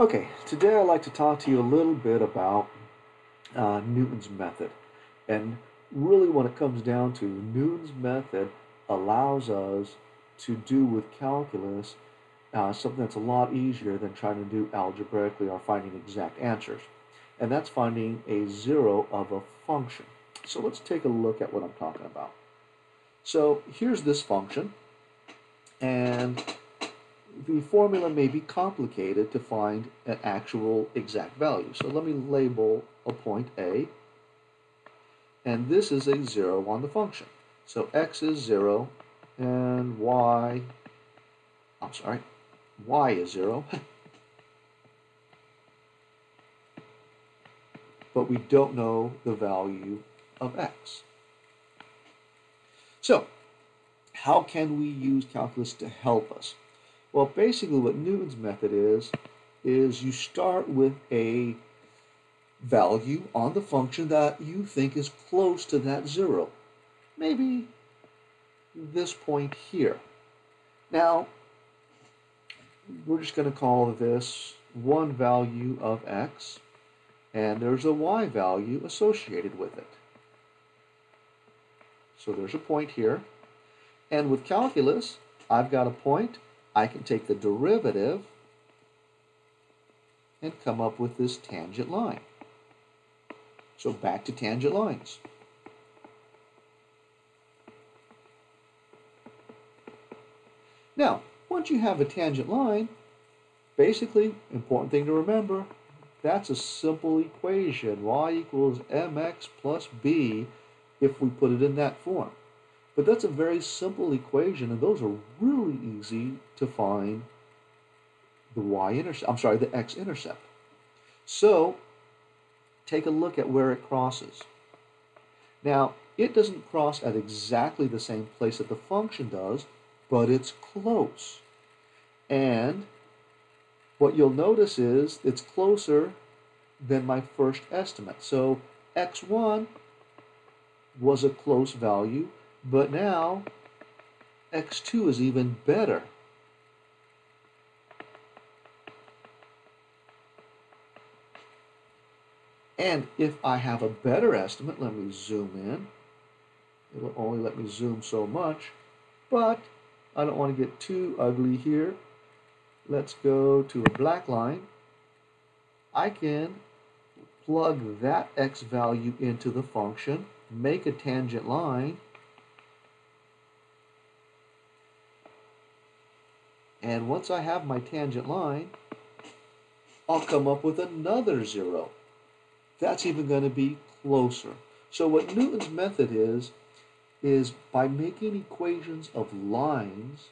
Okay, today I'd like to talk to you a little bit about Newton's method. And really, when it comes down to Newton's method, allows us to do with calculus something that's a lot easier than trying to do algebraically or finding exact answers. And that's finding a zero of a function. So let's take a look at what I'm talking about. So here's this function, and the formula may be complicated to find an actual exact value. So let me label a point A, and this is a 0 on the function. So x is 0, and y is 0, but we don't know the value of x. So how can we use calculus to help us? Well, basically what Newton's method is you start with a value on the function that you think is close to that 0. Maybe this point here. Now, we're just going to call this one value of x, and there's a y value associated with it. So there's a point here. And with calculus, I've got a point. I can take the derivative and come up with this tangent line. So back to tangent lines. Now, once you have a tangent line, basically, important thing to remember, that's a simple equation. Y equals mx plus b if we put it in that form. But that's a very simple equation, and those are really easy to find the x-intercept. So, take a look at where it crosses. Now, it doesn't cross at exactly the same place that the function does, but it's close. And what you'll notice is it's closer than my first estimate. So x1 was a close value, but now x2 is even better. And if I have a better estimate, let me zoom in. It'll only let me zoom so much, but I don't want to get too ugly here. Let's go to a black line. I can plug that x value into the function, make a tangent line, and once I have my tangent line, I'll come up with another 0. That's even going to be closer. So what Newton's method is by making equations of lines,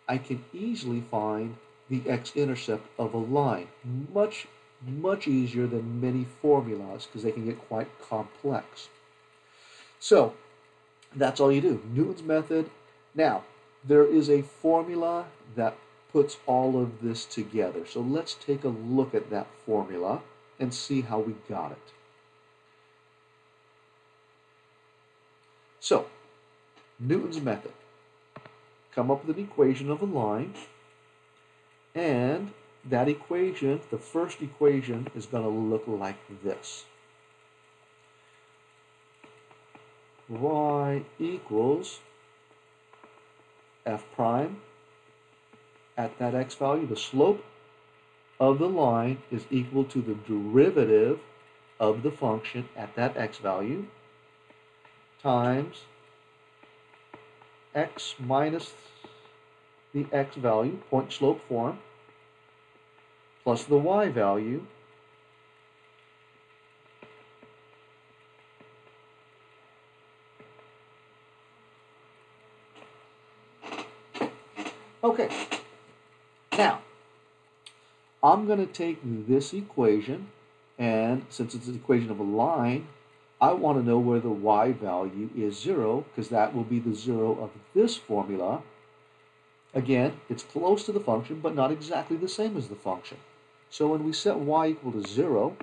I can easily find the x-intercept of a line. Much easier than many formulas because they can get quite complex. So that's all you do. Newton's method. Now, there is a formula that puts all of this together. So let's take a look at that formula and see how we got it. So, Newton's method. Come up with an equation of a line, and that equation, the first equation, is going to look like this. Y equals f prime at that x value. The slope of the line is equal to the derivative of the function at that x value times x minus the x value, point slope form, plus the y value Okay, now I'm going to take this equation, and since it's an equation of a line, I want to know where the y value is 0, because that will be the 0 of this formula. Again, it's close to the function, but not exactly the same as the function. So when we set y equal to 0,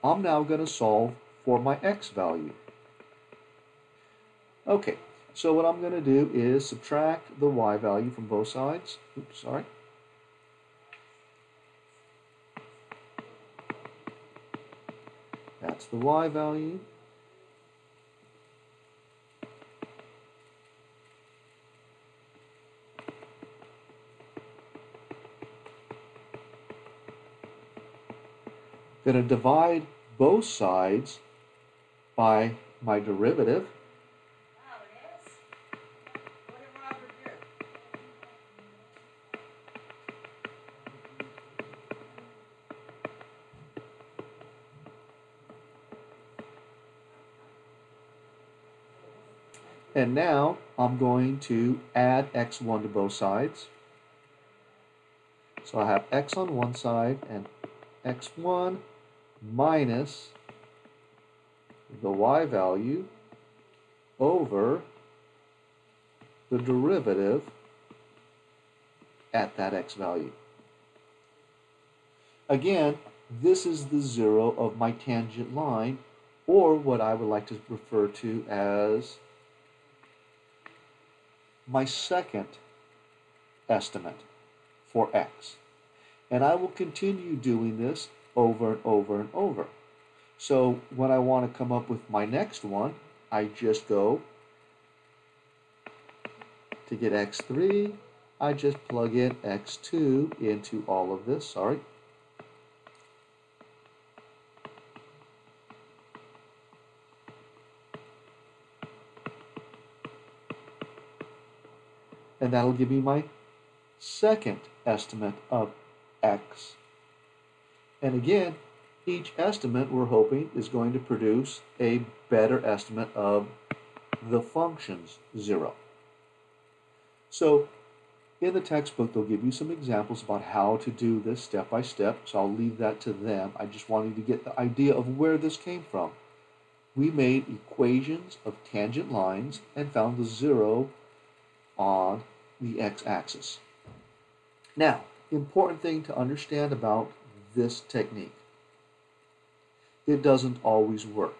I'm now going to solve for my x value. Okay, so what I'm going to do is subtract the y value from both sides. Oops, sorry. That's the y value. Going to divide both sides by my derivative. And now I'm going to add x1 to both sides. So I have x on one side and x1 minus the y value over the derivative at that x value. Again, this is the zero of my tangent line, or what I would like to refer to as my second estimate for x. And I will continue doing this over and over and over. So when I want to come up with my next one, I just go to get x3, I just plug in x2 into all of this, sorry. And that'll give me my second estimate of x. And again, each estimate we're hoping is going to produce a better estimate of the function's zero. So in the textbook, they'll give you some examples about how to do this step by step, so I'll leave that to them. I just wanted to get the idea of where this came from. We made equations of tangent lines and found the zero on the x-axis. Now, important thing to understand about this technique. It doesn't always work.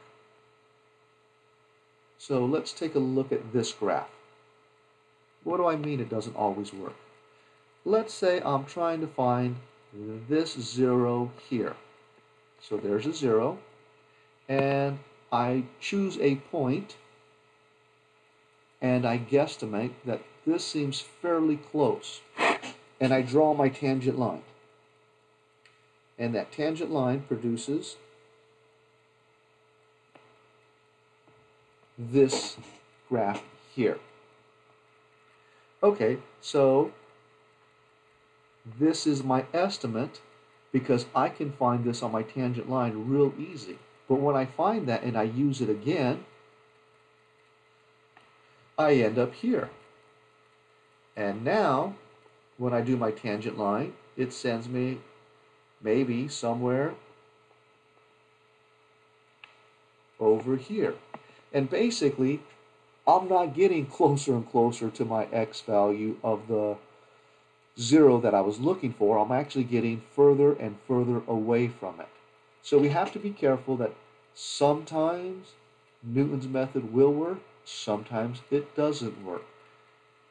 So let's take a look at this graph. What do I mean it doesn't always work? Let's say I'm trying to find this zero here. So there's a zero, and I choose a point, and I guesstimate that this seems fairly close. And I draw my tangent line. And that tangent line produces this graph here. Okay, so this is my estimate because I can find this on my tangent line real easy. But when I find that and I use it again, I end up here. And now, when I do my tangent line, it sends me maybe somewhere over here. And basically, I'm not getting closer and closer to my x value of the zero that I was looking for. I'm actually getting further and further away from it. So we have to be careful that sometimes Newton's method will work, sometimes it doesn't work.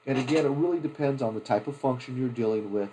And again, it really depends on the type of function you're dealing with